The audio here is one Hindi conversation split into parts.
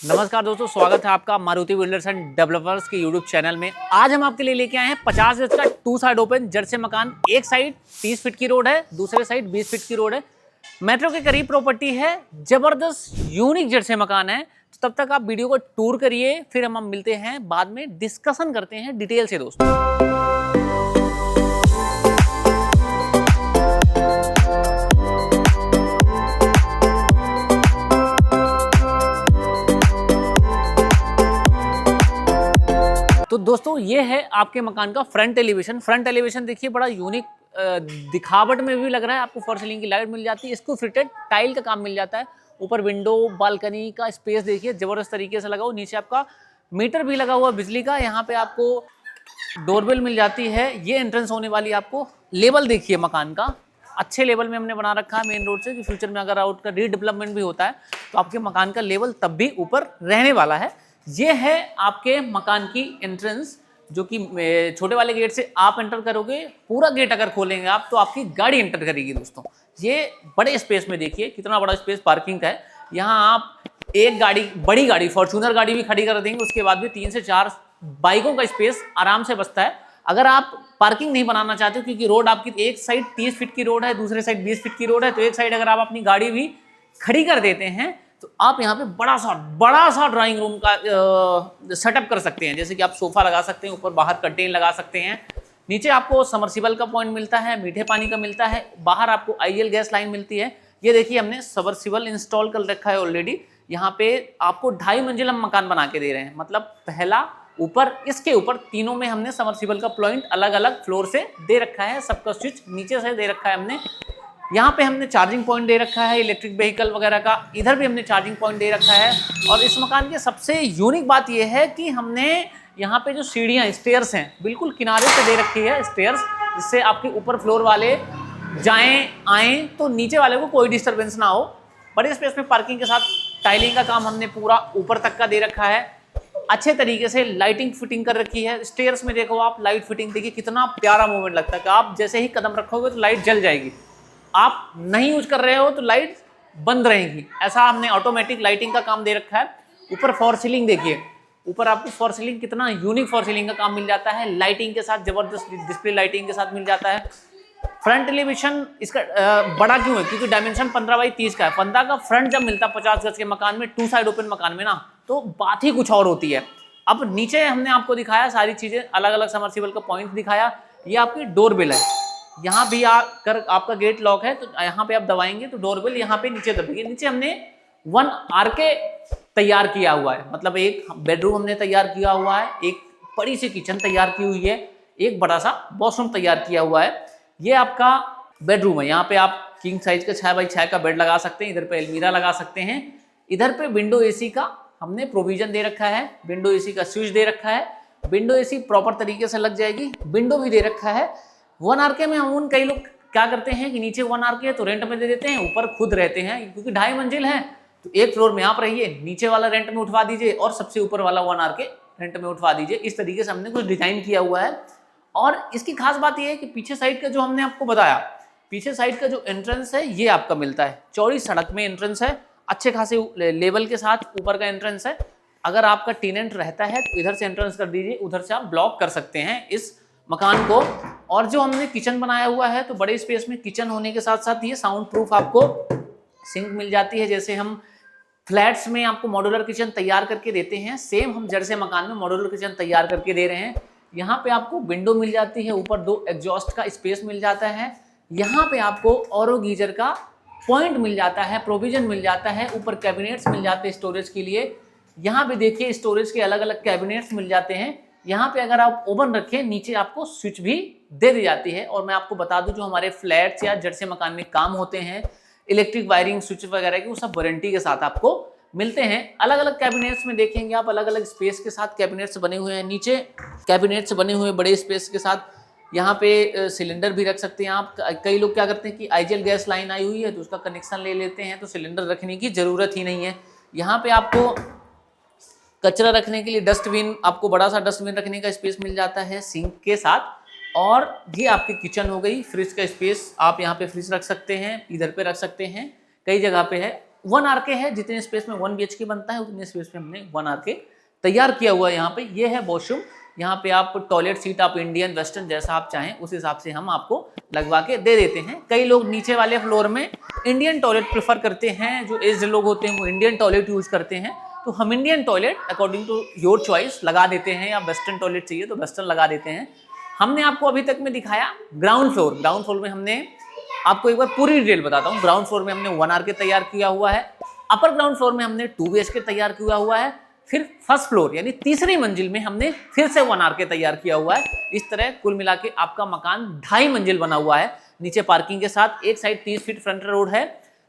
नमस्कार दोस्तों, स्वागत है आपका मारुति बिल्डर्स एंड डेवलपर्स के यूट्यूब चैनल में। आज हम आपके लिए लेके आए हैं 50 गज का 2 साइड ओपन जर्सी मकान। एक साइड 30 फीट की रोड है, दूसरे साइड 20 फीट की रोड है। मेट्रो के करीब प्रॉपर्टी है, जबरदस्त यूनिक जर्सी मकान है। तो तब तक आप वीडियो को टूर करिए, फिर हम मिलते हैं, बाद में डिस्कशन करते हैं डिटेल से दोस्तों। तो दोस्तों ये है आपके मकान का फ्रंट एलिवेशन। फ्रंट एलिवेशन देखिए, बड़ा यूनिक दिखावट में भी लग रहा है। आपको फॉर सीलिंग की लाइट मिल जाती है, इसको फिटेड टाइल का काम मिल जाता है। ऊपर विंडो बालकनी का स्पेस देखिए जबरदस्त तरीके से लगा हुआ। नीचे आपका मीटर भी लगा हुआ बिजली का। यहाँ पे आपको डोरबेल मिल जाती है। ये एंट्रेंस होने वाली आपको लेवल देखिए मकान का, अच्छे लेवल में हमने बना रखा है मेन रोड से, कि फ्यूचर में अगर आउट का रीडेवलपमेंट भी होता है तो आपके मकान का लेवल तब भी ऊपर रहने वाला है। ये है आपके मकान की एंट्रेंस, जो कि छोटे वाले गेट से आप एंटर करोगे। पूरा गेट अगर खोलेंगे आप तो आपकी गाड़ी एंटर करेगी दोस्तों। ये बड़े स्पेस में देखिए कितना बड़ा स्पेस पार्किंग का है। यहाँ आप एक गाड़ी, बड़ी गाड़ी, फॉर्च्यूनर गाड़ी भी खड़ी कर देंगे, उसके बाद भी 3 से 4 बाइकों का स्पेस आराम से बचता है। अगर आप पार्किंग नहीं बनाना चाहते हो, क्योंकि रोड आपकी एक साइड 30 फीट की रोड है, दूसरे साइड 20 फीट की रोड है, तो एक साइड अगर आप अपनी गाड़ी भी खड़ी कर देते हैं तो आप यहाँ पे बड़ा सा ड्राइंग रूम का सेटअप कर सकते हैं। जैसे कि आप सोफा लगा सकते हैं, ऊपर बाहर कर्टेन लगा सकते हैं। नीचे आपको समर्सिबल का पॉइंट मिलता है, मीठे पानी का मिलता है। बाहर आपको आईएल गैस लाइन मिलती है। ये देखिए हमने समर्सिबल इंस्टॉल कर रखा है ऑलरेडी। यहाँ पे आपको 2.5 मंजिल हम मकान बना के दे रहे हैं। मतलब पहला ऊपर, इसके ऊपर तीनों में हमने समर्सिबल का पॉइंट अलग अलग फ्लोर से दे रखा है। सबका स्विच नीचे से दे रखा है हमने। यहाँ पे हमने चार्जिंग पॉइंट दे रखा है इलेक्ट्रिक व्हीकल वगैरह का। इधर भी हमने चार्जिंग पॉइंट दे रखा है। और इस मकान की सबसे यूनिक बात यह है कि हमने यहाँ पे जो सीढ़ियाँ, स्टेयर्स हैं, बिल्कुल किनारे से दे रखी है स्टेयर्स, जिससे आपके ऊपर फ्लोर वाले जाएं आएँ तो नीचे वाले को कोई डिस्टर्बेंस ना हो। बड़े स्पेस में पार्किंग के साथ टाइलिंग का काम हमने पूरा ऊपर तक का दे रखा है। अच्छे तरीके से लाइटिंग फिटिंग कर रखी है। स्टेयर्स में देखो आप, लाइट फिटिंग देखिए, कितना प्यारा मूवमेंट लगता है कि आप जैसे ही कदम रखोगे तो लाइट जल जाएगी। आप नहीं यूज कर रहे हो तो लाइट बंद रहेगी। ऐसा हमने ऑटोमेटिक लाइटिंग का काम दे रखा है। ऊपर फॉर सीलिंग देखिए, ऊपर आपको फॉर सीलिंग, कितना यूनिक फॉर सीलिंग का काम मिल जाता है। लाइटिंग के साथ, जबरदस्त डिस्प्ले लाइटिंग के साथ मिल जाता है। फ्रंट एलिवेशन इसका बड़ा क्यों है? क्योंकि डायमेंशन 15 बाई 30 का है। 15 का फ्रंट जब मिलता है 50 गज के मकान में, 2 साइड ओपन मकान में ना, तो बात ही कुछ और होती है। अब नीचे हमने आपको दिखाया सारी चीजें, अलग अलग समर्सिबल का पॉइंट दिखाया। ये आपकी डोरबेल है। यहाँ भी अगर आपका गेट लॉक है तो यहाँ पे आप दबाएंगे तो डोरबेल यहाँ पे नीचे दबेगी। नीचे हमने 1 RK तैयार किया हुआ है। मतलब एक बेडरूम हमने तैयार किया हुआ है, एक बड़ी सी किचन तैयार की हुई है, एक बड़ा सा वॉशरूम तैयार किया हुआ है। ये आपका बेडरूम है। यहाँ पे आप किंग साइज का 6 बाई 6 का बेड लगा सकते हैं। इधर पे अलमीरा लगा सकते हैं। इधर पे विंडो एसी का हमने प्रोविजन दे रखा है। विंडो एसी का स्विच दे रखा है। विंडो एसी प्रॉपर तरीके से लग जाएगी। विंडो भी दे रखा है। 1 RK में अमूमन कई लोग क्या करते हैं कि नीचे 1 RK है तो रेंट में दे देते हैं, ऊपर खुद रहते हैं। क्योंकि 2.5 मंजिल है तो एक फ्लोर में आप रहिए, नीचे वाला रेंट में उठवा दीजिए और सबसे ऊपर वाला 1 RK रेंट में उठवा दीजिए। इस तरीके से हमने कुछ डिजाइन किया हुआ है। और इसकी खास बात यह है कि पीछे साइड का जो हमने आपको बताया, पीछे साइड का जो एंट्रेंस है ये आपका मिलता है। चौड़ी सड़क में एंट्रेंस है, अच्छे खासे लेवल के साथ ऊपर का एंट्रेंस है। अगर आपका टेनेंट रहता है तो इधर से एंट्रेंस कर दीजिए, उधर से आप ब्लॉक कर सकते हैं इस मकान को। और जो हमने किचन बनाया हुआ है तो बड़े स्पेस में किचन होने के साथ साथ ये साउंड प्रूफ आपको सिंक मिल जाती है। जैसे हम फ्लैट्स में आपको मॉड्यूलर किचन तैयार करके देते हैं, सेम हम जर्सी मकान में मॉड्यूलर किचन तैयार करके दे रहे हैं। यहाँ पे आपको विंडो मिल जाती है, ऊपर 2 एग्जॉस्ट का स्पेस मिल जाता है। यहाँ पे आपको ऑरो गीजर का पॉइंट मिल जाता है, प्रोविजन मिल जाता है। ऊपर कैबिनेट्स मिल जाते हैं स्टोरेज के लिए। यहाँ पे देखिए स्टोरेज के अलग अलग कैबिनेट्स मिल जाते हैं। यहाँ पे अगर आप ओवन रखें, नीचे आपको स्विच भी दे दी जाती है। और मैं आपको बता दूं, जो हमारे फ्लैट्स या जर्सी मकान में काम होते हैं, इलेक्ट्रिक वायरिंग, स्विच वगैरह की, वो सब वारंटी के साथ आपको मिलते हैं। अलग अलग कैबिनेट्स में देखेंगे आप, अलग अलग स्पेस के साथ कैबिनेट्स बने हुए हैं। नीचे कैबिनेट्स बने हुए बड़े स्पेस के साथ। यहाँ पे सिलेंडर भी रख सकते हैं आप। कई लोग क्या करते हैं कि आईजीएल गैस लाइन आई हुई है तो उसका कनेक्शन ले लेते हैं, तो सिलेंडर रखने की जरूरत ही नहीं है। यहाँ पे आपको कचरा रखने के लिए डस्टबिन, आपको बड़ा सा डस्टबिन रखने का स्पेस मिल जाता है सिंक के साथ। और ये आपकी किचन हो गई। फ्रिज का स्पेस, आप यहाँ पे फ्रिज रख सकते हैं, इधर पे रख सकते हैं, कई जगह पे है। 1 आर के है, जितने स्पेस में 1 BHK बनता है उतने स्पेस में हमने 1 आर के तैयार किया हुआ है। यहाँ पे ये है वॉशरूम, यहाँ पे आप टॉयलेट सीट आप इंडियन वेस्टर्न जैसा आप चाहें उस हिसाब से हम आपको लगवा के दे देते हैं। कई लोग नीचे वाले फ्लोर में इंडियन टॉयलेट प्रेफर करते हैं, जो एज्ड लोग होते हैं वो इंडियन टॉयलेट यूज करते हैं, तो हम Indian toilet according to your choice लगा देते हैं, या वेस्टर्न टॉयलेट चाहिए तो वेस्टर्न लगा देते हैं। हमने आपको अभी तक में दिखाया ग्राउंड फ्लोर में हमने आपको एक बार पूरी डिटेल बताता हूँ। ग्राउंड फ्लोर में हमने 1 आर के तैयार किया हुआ है, अपर ग्राउंड फ्लोर में हमने 2 BHK तैयार किया हुआ है, फिर फर्स्ट फ्लोर यानी तीसरी मंजिल में हमने फिर से 1 आर के तैयार किया हुआ है। इस तरह कुल मिला के आपका मकान 2.5 मंजिल बना हुआ है, नीचे पार्किंग के साथ। एक साइड 30 फीट फ्रंट रोड है,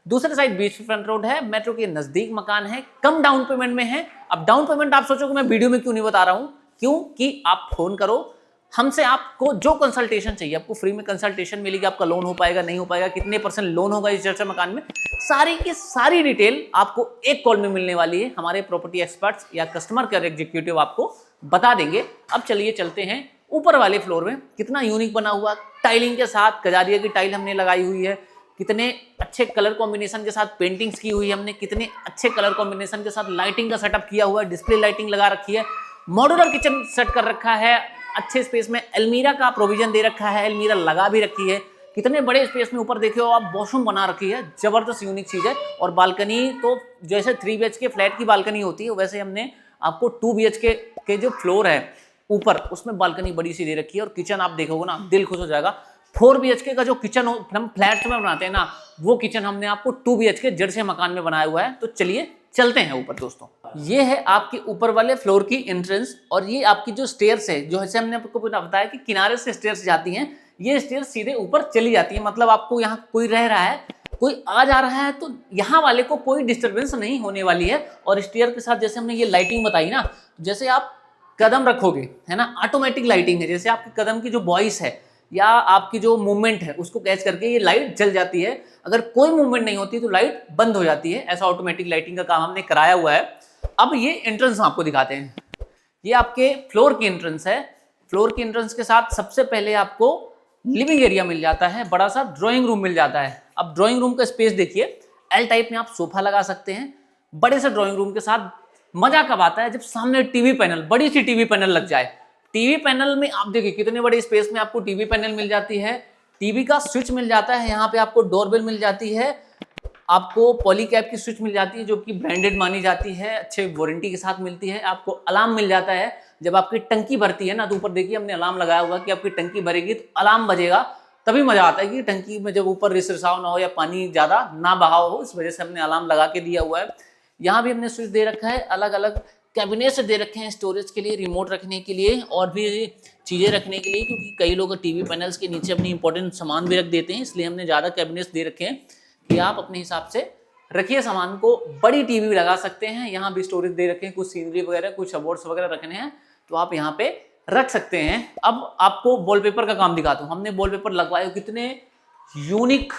दूसरे साइड 20 फीट फ्रंट रोड है, मेट्रो के नजदीक मकान है, कम डाउन पेमेंट में है। अब डाउन पेमेंट आप सोचोगे मैं वीडियो में क्यों नहीं बता रहा हूं, क्योंकि आप फोन करो हमसे, आपको जो कंसल्टेशन चाहिए आपको फ्री में कंसल्टेशन मिलेगी। आपका लोन हो पाएगा नहीं हो पाएगा, कितने % लोन होगा इस जैसे मकान में, सारी की सारी डिटेल आपको एक कॉल में मिलने वाली है। हमारे प्रॉपर्टी एक्सपर्ट्स या कस्टमर केयर एग्जीक्यूटिव आपको बता देंगे। अब चलिए चलते हैं ऊपर वाले फ्लोर में, कितना यूनिक बना हुआ, टाइलिंग के साथ कजारिया की टाइल हमने लगाई हुई है, कितने अच्छे कलर कॉम्बिनेशन के साथ पेंटिंग्स की हुई है हमने, कितने अच्छे कलर कॉम्बिनेशन के साथ लाइटिंग का सेटअप किया हुआ है, डिस्प्ले लाइटिंग लगा रखी है, मॉड्यूलर किचन सेट कर रखा है, अच्छे स्पेस में अलमीरा का प्रोविजन दे रखा है, अलमीरा लगा भी रखी है, कितने बड़े स्पेस में ऊपर देखिए आप वॉशरूम बना रखी है, जबरदस्त यूनिक चीज है। और बालकनी तो जैसे 3 BHK फ्लैट की बालकनी होती है वैसे हमने आपको 2 BHK के जो फ्लोर है ऊपर उसमें बालकनी बड़ी सी दे रखी है। और किचन आप देखोगे ना दिल खुश हो जाएगा। 4 BHK का जो किचन हम फ्लैट में बनाते हैं ना, वो किचन हमने आपको 2 BHK जड़ से मकान में बनाया हुआ है। तो चलिए चलते हैं ऊपर दोस्तों। ये है आपके ऊपर वाले फ्लोर की एंट्रेंस, और ये आपकी जो स्टेयर्स है, जो जैसे हमने आपको बताया कि किनारे से स्टेयर्स जाती हैं, ये स्टेयर्स सीधे ऊपर चली जाती है। मतलब आपको यहाँ कोई रह रहा है, कोई आ जा रहा है, तो यहाँ वाले को कोई डिस्टर्बेंस नहीं होने वाली है। और स्टेयर के साथ जैसे हमने ये लाइटिंग बताई ना, जैसे आप कदम रखोगे है ना, ऑटोमेटिक लाइटिंग है, जैसे आपके कदम की जो वॉइस है या आपकी जो मूवमेंट है उसको कैच करके ये लाइट जल जाती है। अगर कोई मूवमेंट नहीं होती तो लाइट बंद हो जाती है। ऐसा ऑटोमेटिक लाइटिंग का काम हमने कराया हुआ है। अब ये एंट्रेंस आपको दिखाते हैं, ये आपके फ्लोर की एंट्रेंस है। फ्लोर की एंट्रेंस के साथ सबसे पहले आपको लिविंग एरिया मिल जाता है, बड़ा सा ड्राइंग रूम मिल जाता है। अब ड्राइंग रूम का स्पेस देखिए, एल टाइप में आप सोफा लगा सकते हैं। बड़े से ड्राइंग रूम के साथ मजा कब आता है, जब सामने टीवी पैनल, बड़ी सी टीवी पैनल लग जाए। टीवी पैनल में आप देखिए कितने बड़े स्पेस में आपको टीवी पैनल मिल जाती है, टीवी का स्विच मिल जाता है, यहाँ पे आपको डोरबेल मिल जाती है, आपको पॉलीकैब की स्विच मिल जाती है जो कि ब्रांडेड मानी जाती है, अच्छे वारंटी के साथ मिलती है। आपको अलार्म मिल जाता है, जब आपकी टंकी भरती है ना, तो ऊपर देखिए हमने अलार्म लगाया हुआ कि आपकी टंकी भरेगी तो अलार्म बजेगा, तभी मजा आता है कि टंकी में जब ऊपर रिसरिसाव ना हो या पानी ज्यादा ना बहाव हो, इस वजह से हमने अलार्म लगा के दिया हुआ है। यहाँ भी हमने स्विच दे रखा है, अलग अलग कैबिनेट दे रखे हैं स्टोरेज के लिए, रिमोट रखने के लिए और भी चीज़ें रखने के लिए, क्योंकि कई लोग टीवी पैनल्स के नीचे अपनी इंपॉर्टेंट सामान भी रख देते हैं, इसलिए हमने ज़्यादा कैबिनेट्स दे रखे हैं कि आप अपने हिसाब से रखिए सामान को। बड़ी टीवी भी लगा सकते हैं, यहाँ भी स्टोरेज दे रखे हैं, कुछ सीनरी वगैरह कुछ अवार्ड्स वगैरह रखने हैं तो आप यहाँ पे रख सकते हैं। अब आपको वॉलपेपर का काम दिखाता हूँ। हमने वॉलपेपर लगवाए, कितने यूनिक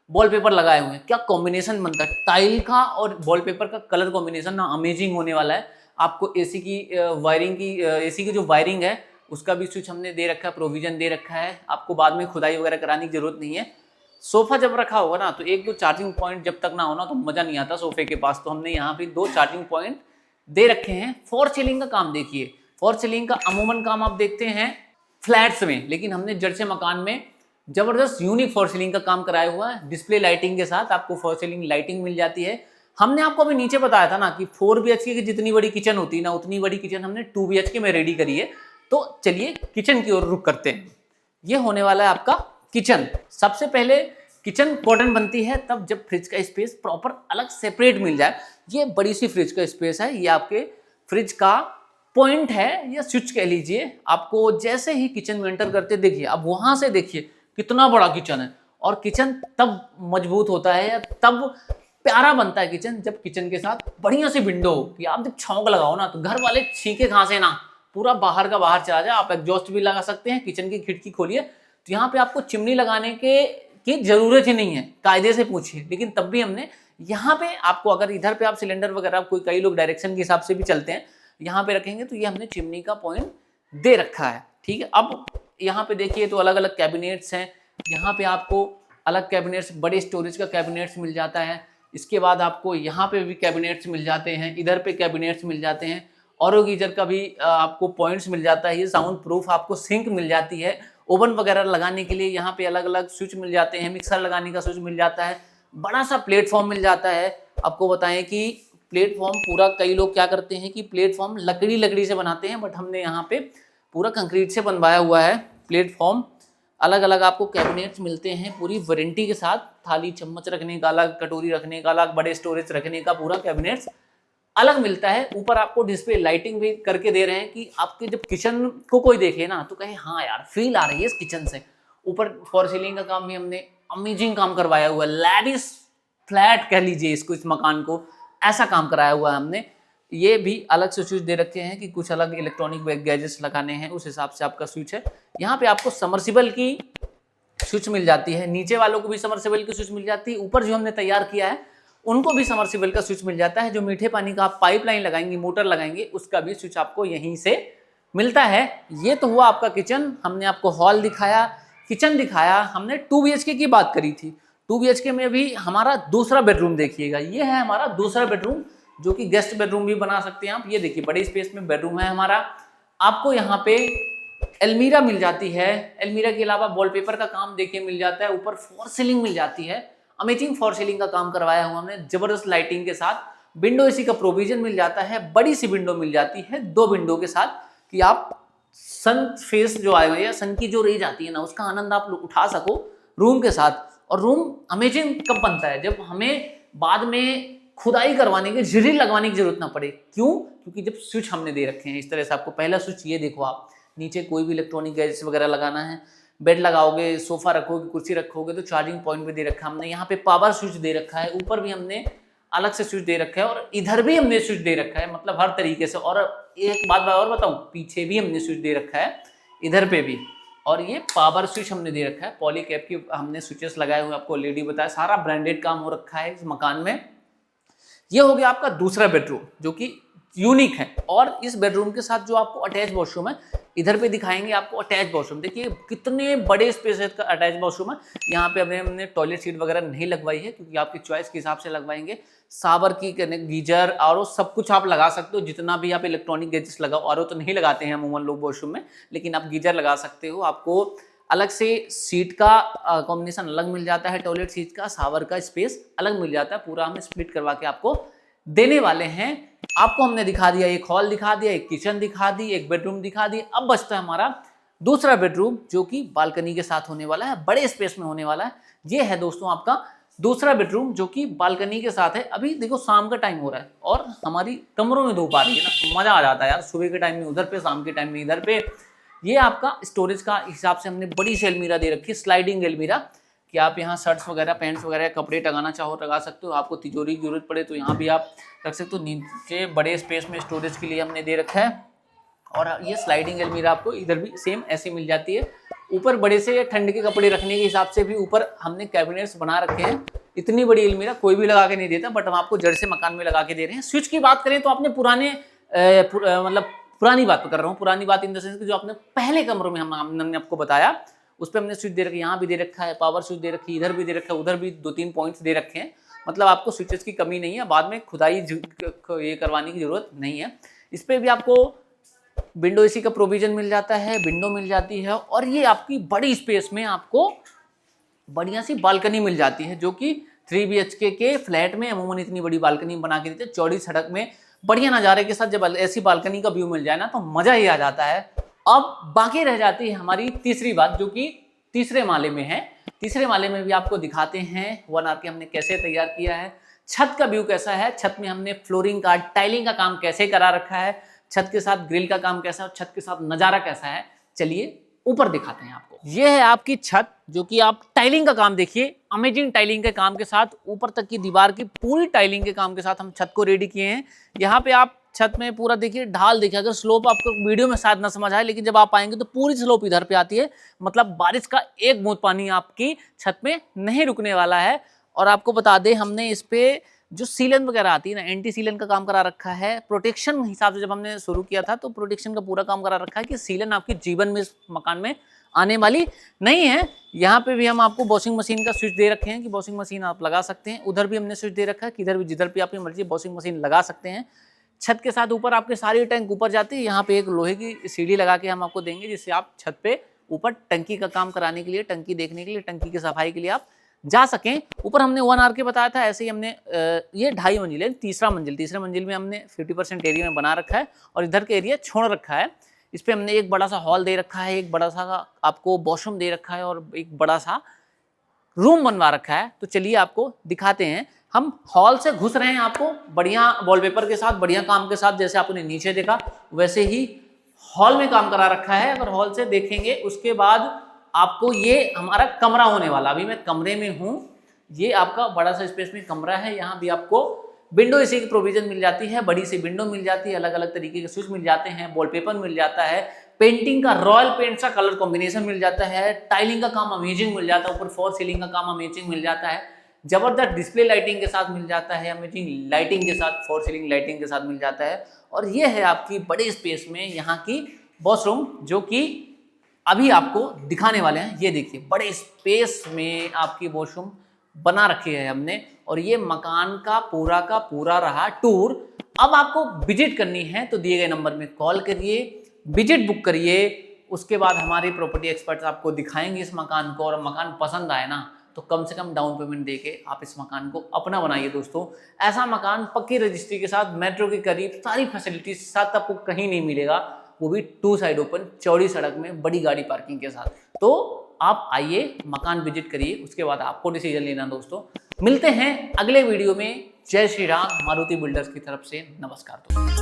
वॉलपेपर लगाए हुए हैं, क्या कॉम्बिनेशन बनता है टाइल का और वॉलपेपर का, कलर कॉम्बिनेशन ना अमेजिंग होने वाला है। आपको एसी की वायरिंग की, एसी की जो वायरिंग है उसका भी स्विच हमने दे रखा है, प्रोविजन दे रखा है, आपको बाद में खुदाई वगैरह कराने की जरूरत नहीं है। सोफा जब रखा होगा ना तो एक दो चार्जिंग पॉइंट जब तक ना होना तो मजा नहीं आता सोफे के पास, तो हमने यहाँ पे 2 चार्जिंग पॉइंट दे रखे हैं। फॉर सीलिंग का काम देखिए, फॉर सीलिंग का अमूमन काम आप देखते हैं फ्लैट्स में, लेकिन हमने जड़ से मकान में जबरदस्त यूनिक फॉर सीलिंग का काम कराया हुआ है। डिस्प्ले लाइटिंग के साथ आपको फॉर सीलिंग लाइटिंग मिल जाती है। हमने आपको अभी नीचे बताया था ना कि 4 BHK की जितनी बड़ी किचन होती है ना, उतनी बड़ी किचन हमने 2 BHK में रेडी करी है। तो चलिए किचन की ओर रुख करते हैं। ये होने वाला है आपका किचन। सबसे पहले किचन इंपॉर्टेंट बनती है तब जब फ्रिज का स्पेस प्रॉपर अलग सेपरेट मिल जाए। ये बड़ी सी फ्रिज का स्पेस है, ये आपके फ्रिज का पॉइंट है या स्विच कह लीजिए। आपको जैसे ही किचन में एंटर करते देखिए, अब वहां से देखिए कितना बड़ा किचन है। और किचन तब मजबूत होता है या तब प्यारा बनता है किचन जब किचन के साथ बढ़िया सी विंडो हो कि आप जब छौंक लगाओ ना तो घर वाले छींके खांसे ना, पूरा बाहर का बाहर चला जाए। आप एग्जॉस्ट भी लगा सकते हैं। किचन की खिड़की खोलिए तो यहाँ पे आपको चिमनी लगाने की जरूरत ही नहीं है, कायदे से पूछिए, लेकिन तब भी हमने यहाँ पे आपको, अगर इधर पे आप सिलेंडर वगैरह कोई कई लोग डायरेक्शन के हिसाब से भी चलते हैं, यहाँ पे रखेंगे तो ये हमने चिमनी का पॉइंट दे रखा है। ठीक है, अब यहाँ पे देखिए तो अलग अलग कैबिनेट्स हैं। यहाँ पे आपको अलग कैबिनेट्स, बड़े स्टोरेज का कैबिनेट्स मिल जाता है। इसके बाद आपको यहाँ पे भी कैबिनेट्स मिल जाते हैं, इधर पे कैबिनेट्स मिल जाते हैं, और गीजर का भी आपको पॉइंट्स मिल जाता है, ये साउंड प्रूफ आपको सिंक मिल जाती है। ओवन वगैरह लगाने के लिए यहाँ पे अलग अलग स्विच मिल जाते हैं, मिक्सर लगाने का स्विच मिल जाता है, बड़ा सा प्लेटफॉर्म मिल जाता है। आपको बताएं कि प्लेटफॉर्म पूरा, कई लोग क्या करते हैं कि प्लेटफॉर्म लकड़ी से बनाते हैं, बट हमने यहाँ पे पूरा कंक्रीट से बनवाया हुआ है प्लेटफॉर्म। अलग अलग आपको कैबिनेट्स मिलते हैं पूरी वारंटी के साथ, थाली चम्मच रखने का अलग, कटोरी रखने का अलग, बड़े स्टोरेज रखने का पूरा कैबिनेट्स अलग मिलता है। ऊपर आपको डिस्प्ले लाइटिंग भी करके दे रहे हैं कि आपके जब किचन को कोई देखे ना तो कहे हाँ यार फील आ रही है इस किचन से। ऊपर फॉर सीलिंग का काम भी हमने अमेजिंग काम करवाया हुआ है, लैविश फ्लैट कह लीजिए इसको, इस मकान को ऐसा काम कराया हुआ है हमने। ये भी अलग से स्विच दे रखे हैं कि कुछ अलग इलेक्ट्रॉनिक गैजेट्स लगाने हैं, उस हिसाब से आपका स्विच है। यहाँ पे आपको समर्सिबल की स्विच मिल जाती है, नीचे वालों को भी समर्सिबल की स्विच मिल जाती है, ऊपर जो हमने तैयार किया है उनको भी समर्सिबल का स्विच मिल जाता है। जो मीठे पानी का आप पाइपलाइन लगाएंगे, मोटर लगाएंगे, उसका भी स्विच आपको यहीं से मिलता है। ये तो हुआ आपका किचन, हमने आपको हॉल दिखाया, किचन दिखाया, हमने 2 BHK की बात करी थी। 2 BHK में भी हमारा दूसरा बेडरूम देखिएगा, ये है हमारा दूसरा बेडरूम, जो कि गेस्ट बेडरूम भी बना सकते हैं आप। ये देखिए बड़े स्पेस में बेडरूम है हमारा। आपको यहाँ पे अलमीरा मिल जाती है, अलमीरा के अलावा वॉलपेपर का काम देखिए मिल जाता है, ऊपर फॉर सीलिंग मिल जाती है, अमेजिंग फॉर सीलिंग का काम करवाया हुआ हमने जबरदस्त लाइटिंग के साथ। विंडो एसी का प्रोविजन मिल जाता है, बड़ी सी विंडो मिल जाती है 2 विंडो के साथ, कि आप सन फेस जो आएगा या सन की जो रेज आती है ना उसका आनंद आप उठा सको रूम के साथ। और रूम अमेजिंग कब बनता है, जब हमें बाद में खुदाई करवाने की, ड्रिल लगवाने की जरूरत ना पड़े। क्यों? क्योंकि जब स्विच हमने दे रखे हैं इस तरह से। आपको पहला स्विच ये देखो, आप नीचे कोई भी इलेक्ट्रॉनिक गैजेट्स वगैरह लगाना है, बेड लगाओगे, सोफा रखोगे, कुर्सी रखोगे तो चार्जिंग पॉइंट भी दे रखा है हमने। यहाँ पे पावर स्विच दे रखा है, ऊपर भी हमने अलग से स्विच दे रखा है, और इधर भी हमने स्विच दे रखा है, मतलब हर तरीके से। और एक बात और बताऊं, पीछे भी हमने स्विच दे रखा है, इधर पे भी। और ये पावर स्विच हमने दे रखा है, पॉलीकैप की हमने स्विचेस लगाए हुए, आपको ऑलरेडी बताया, सारा ब्रांडेड काम हो रखा है इस मकान में। ये हो गया आपका दूसरा बेडरूम जो कि यूनिक है। और इस बेडरूम के साथ जो आपको अटैच वॉशरूम है, इधर पे दिखाएंगे आपको अटैच वॉशरूम। देखिए कितने बड़े स्पेस का अटैच वॉशरूम है। यहाँ पे हमने टॉयलेट सीट वगैरह नहीं लगवाई है, क्योंकि आपकी चॉइस के हिसाब से लगवाएंगे। सावर की गीजर आरओ सब कुछ आप लगा सकते हो, जितना भी आप इलेक्ट्रॉनिक गैजेट्स लगाओ। आरओ तो नहीं लगाते हैं अमूमन लोग वॉशरूम में, लेकिन आप गीजर लगा सकते हो। आपको अलग से सीट का कॉम्बिनेशन अलग मिल जाता है, टॉयलेट सीट का, शावर का स्पेस अलग मिल जाता है। पूरा हम स्प्लिट करवा के आपको देने वाले हैं। आपको हमने दिखा दिया, एक हॉल दिखा दिया, एक किचन दिखा दी, एक बेडरूम दिखा दी। अब बचता है हमारा दूसरा बेडरूम जो कि बालकनी के साथ होने वाला है, बड़े स्पेस में होने वाला है। ये है दोस्तों आपका दूसरा बेडरूम जो कि बालकनी के साथ है। अभी देखो शाम का टाइम हो रहा है और हमारी कमरों में धूप आ रही है ना, तो मजा आ जाता है यार। सुबह के टाइम में उधर पे, शाम के टाइम में इधर पे। ये आपका स्टोरेज का हिसाब से हमने बड़ी सी अलमीरा दे रखी है, स्लाइडिंग अलमीरा, कि आप यहाँ शर्ट्स वगैरह, पैंट्स वगैरह, कपड़े टंगाना चाहो टंगा सकते हो। आपको तिजोरी की जरूरत पड़े तो यहाँ भी आप रख सकते हो। नीचे बड़े स्पेस में स्टोरेज के लिए हमने दे रखा है। और ये स्लाइडिंग अलमीरा आपको इधर भी सेम ऐसे मिल जाती है। ऊपर बड़े से ठंड के कपड़े रखने के हिसाब से भी ऊपर हमने कैबिनेट्स बना रखे हैं। इतनी बड़ी अलमीरा कोई भी लगा के नहीं देता, बट हम आपको जड़ से मकान में लगा के दे रहे हैं। स्विच की बात करें तो आपने मतलब पुरानी बात कर रहा हूँ, पुरानी बात इन द सेंस कि जो आपने पहले कमरों में हमने आपको बताया, उस पर हमने स्विच दे रखी है। यहाँ भी दे रखा है, पावर स्विच दे रखी है, इधर भी दे रखा है, उधर भी 2-3 पॉइंट्स दे रखे हैं। मतलब आपको स्विचेस की कमी नहीं है, बाद में खुदाई ये करवाने की जरूरत नहीं है। इस पर भी आपको विंडो एसी का प्रोविजन मिल जाता है, विंडो मिल जाती है। और ये आपकी बड़ी स्पेस में आपको बढ़िया सी बालकनी मिल जाती है, जो कि 3 BHK के फ्लैट में अमूमन इतनी बड़ी बालकनी बना के देते हैं। चौड़ी सड़क में बढ़िया नज़ारे के साथ जब ऐसी बालकनी का व्यू मिल जाए ना, तो मज़ा ही आ जाता है। अब बाकी रह जाती है हमारी तीसरी बात, जो कि तीसरे माले में है। तीसरे माले में भी आपको दिखाते हैं 1 RK हमने कैसे तैयार किया है, छत का व्यू कैसा है, छत में हमने फ्लोरिंग का, टाइलिंग का काम कैसे करा रखा है, छत के साथ ग्रिल का काम कैसा है, और छत के साथ नज़ारा कैसा है। चलिए ऊपर दिखाते हैं आपको। ये है आपकी छत, जो कि आप टाइलिंग का काम देखिए, अमेजिंग टाइलिंग के काम के साथ, ऊपर तक की दीवार की पूरी टाइलिंग के काम के साथ हम छत को रेडी किए हैं। यहाँ पे आप छत में पूरा देखिए, ढाल देखिए। अगर स्लोप आपको वीडियो में शायद ना समझ आए, लेकिन जब आप आएंगे तो पूरी स्लोप इधर पे आती है। मतलब बारिश का एक बूंद पानी आपकी छत में नहीं रुकने वाला है। और आपको बता दें, हमने इस पे जो सीलन वगैरह आती है ना, एंटी सीलन का काम करा रखा है। प्रोटेक्शन हिसाब से जब हमने शुरू किया था तो प्रोटेक्शन का पूरा काम करा रखा है कि सीलन आपके जीवन में इस मकान में आने वाली नहीं है। यहाँ पे भी हम आपको वॉशिंग मशीन का स्विच दे रखे हैं कि वॉशिंग मशीन आप लगा सकते हैं। उधर भी हमने स्विच दे रखा है कि इधर भी जिधर भी आपकी मर्जी वॉशिंग मशीन लगा सकते हैं। छत के साथ ऊपर आपके सारी टैंक ऊपर जाती है। यहाँ पे एक लोहे की सीढ़ी लगा के हम आपको देंगे जिससे आप छत पे ऊपर टंकी का काम कराने के लिए, टंकी देखने के लिए, टंकी की सफाई के लिए आप जा सकें। ऊपर हमने 1 आर के बताया था, ऐसे ही हमने ये 2.5 मंजिल है, तीसरे मंजिल में हमने 50% एरिया में बना रखा है और इधर के एरिया छोड़ रखा है। इस पे हमने एक बड़ा सा हॉल दे रखा है, एक बड़ा सा आपको वॉशरूम दे रखा है और एक बड़ा सा रूम बनवा रखा है। तो चलिए आपको दिखाते हैं। हम हॉल से घुस रहे हैं, आपको बढ़िया वॉलपेपर के साथ, बढ़िया काम के साथ, जैसे आपने नीचे देखा वैसे ही हॉल में काम करा रखा है। अगर हॉल से देखेंगे उसके बाद आपको ये हमारा कमरा होने वाला, अभी मैं कमरे में हूँ, ये आपका बड़ा सा स्पेस में कमरा है। यहाँ भी आपको विंडो एसी की प्रोविजन मिल जाती है, बड़ी सी विंडो मिल जाती है, अलग अलग तरीके के स्विच मिल जाते हैं, वॉलपेपर मिल जाता है, पेंटिंग का रॉयल पेंट सा कलर कॉम्बिनेशन मिल जाता है, टाइलिंग का काम अमेजिंग मिल जाता है, ऊपर फॉर सीलिंग का काम अमेजिंग मिल जाता है, जबरदस्त डिस्प्ले लाइटिंग के साथ मिल जाता है, अमेजिंग लाइटिंग के साथ, फॉर सीलिंग लाइटिंग के साथ मिल जाता है। और ये है आपकी बड़े स्पेस में यहाँ की वॉशरूम, जो कि अभी आपको दिखाने वाले हैं। ये देखिए बड़े स्पेस में आपकी वॉशरूम बना रखी है हमने, और ये मकान का पूरा रहा टूर। अब आपको विजिट करनी है तो दिए गए नंबर में कॉल करिए, विजिट बुक करिए, उसके बाद हमारे प्रॉपर्टी एक्सपर्ट्स आपको दिखाएंगे इस मकान को, और मकान पसंद आए ना तो कम से कम डाउन पेमेंट देके आप इस मकान को अपना बनाइए दोस्तों। ऐसा मकान पक्की रजिस्ट्री के साथ, मेट्रो के करीब, सारी फैसिलिटीज साथ आपको कहीं नहीं मिलेगा, वो भी 2 साइड ओपन, चौड़ी सड़क में, बड़ी गाड़ी पार्किंग के साथ। तो आप आइए, मकान विजिट करिए, उसके बाद आपको डिसीजन लेना दोस्तों। मिलते हैं अगले वीडियो में। जय श्री राम। मारुति बिल्डर्स की तरफ से नमस्कार दोस्तों।